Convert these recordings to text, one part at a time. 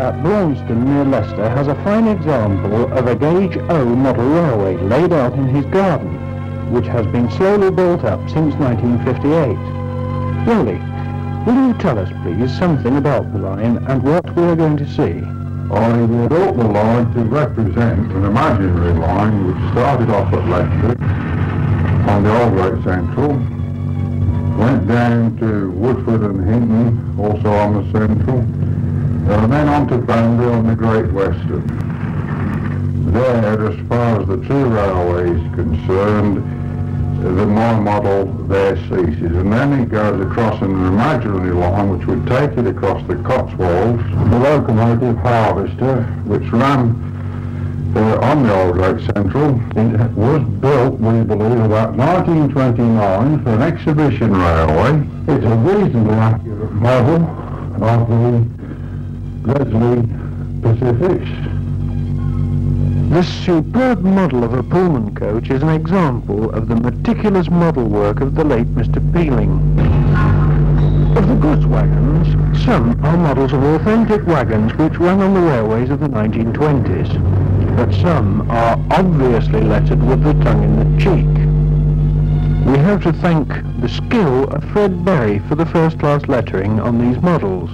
at Braunstone near Leicester has a fine example of a Gauge O model railway laid out in his garden, which has been slowly built up since 1958. Rolly, will you tell us please something about the line and what we are going to see? I built the line to represent an imaginary line which started off at Leicester on the Old Great Central, went down to Woodford and Hinton, also on the Central, and then on to Banbury on the Great Western. There, as far as the two railways concerned, my model there ceases, and then it goes across an imaginary line which would take it across the Cotswolds. The locomotive Harvester, which ran on the Old Great Central, it was built, we believe, about 1929 for an exhibition railway. It's a reasonably accurate model of the Leslie Pacifics. This superb model of a Pullman coach is an example of the meticulous model work of the late Mr. Peeling. Of the goods wagons, some are models of authentic wagons which ran on the railways of the 1920s, but some are obviously lettered with the tongue in the cheek. We have to thank the skill of Fred Berry for the first-class lettering on these models.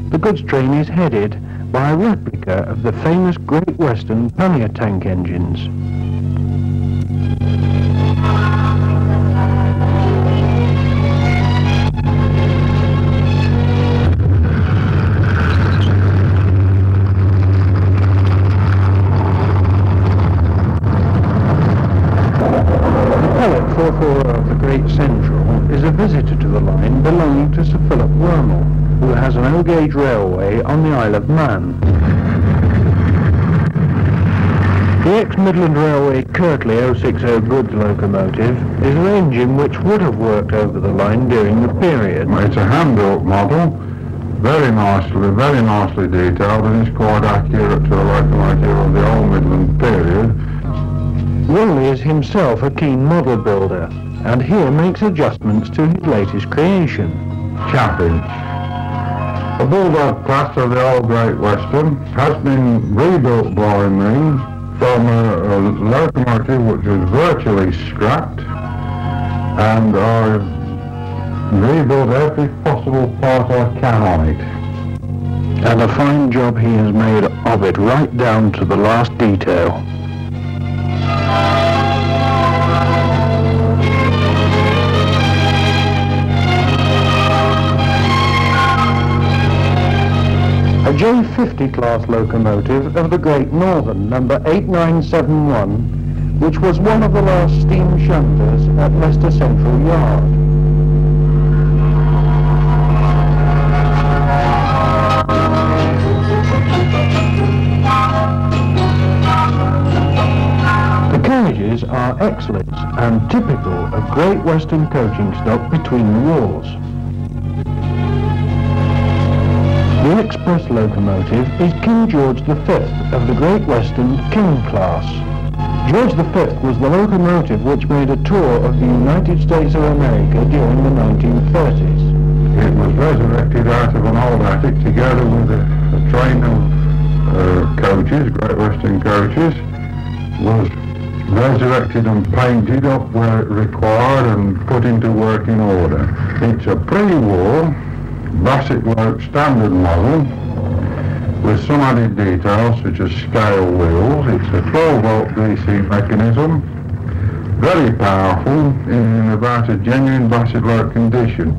The goods train is headed by a replica of the famous Great Western pannier tank engines. The pellet 440 of the Great Central is a visitor to the line belonging to Sir Philip Wormel, who has an O-gauge railway on the Isle of Man. The ex-Midland Railway Kirtley 060 goods locomotive is an engine which would have worked over the line during the period. It's a hand-built model, very nicely detailed, and is quite accurate to a locomotive of the old Midland period. Rolly is himself a keen model builder, and here makes adjustments to his latest creation. Chaffinch. The Bulldog class of the Old Great Western has been rebuilt by me from a locomotive which was virtually scrapped, and I've rebuilt every possible part I can on it. And a fine job he has made of it right down to the last detail. A J50 class locomotive of the Great Northern, number 8971, which was one of the last steam shunters at Leicester Central Yard. The carriages are excellent and typical of Great Western coaching stock between the wars. The express locomotive is King George V of the Great Western King class. George V was the locomotive which made a tour of the United States of America during the 1930s. It was resurrected out of an old attic together with a train of coaches, Great Western coaches, was resurrected and painted up where it required and put into working order. It's a pre-war Bassett work standard model with some added details such as scale wheels. It's a 12-volt DC mechanism, very powerful in about a genuine Bassett work condition.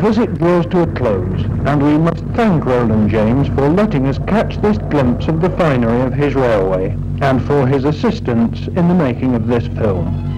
visit draws to a close, and we must thank Roland James for letting us catch this glimpse of the finery of his railway, and for his assistance in the making of this film.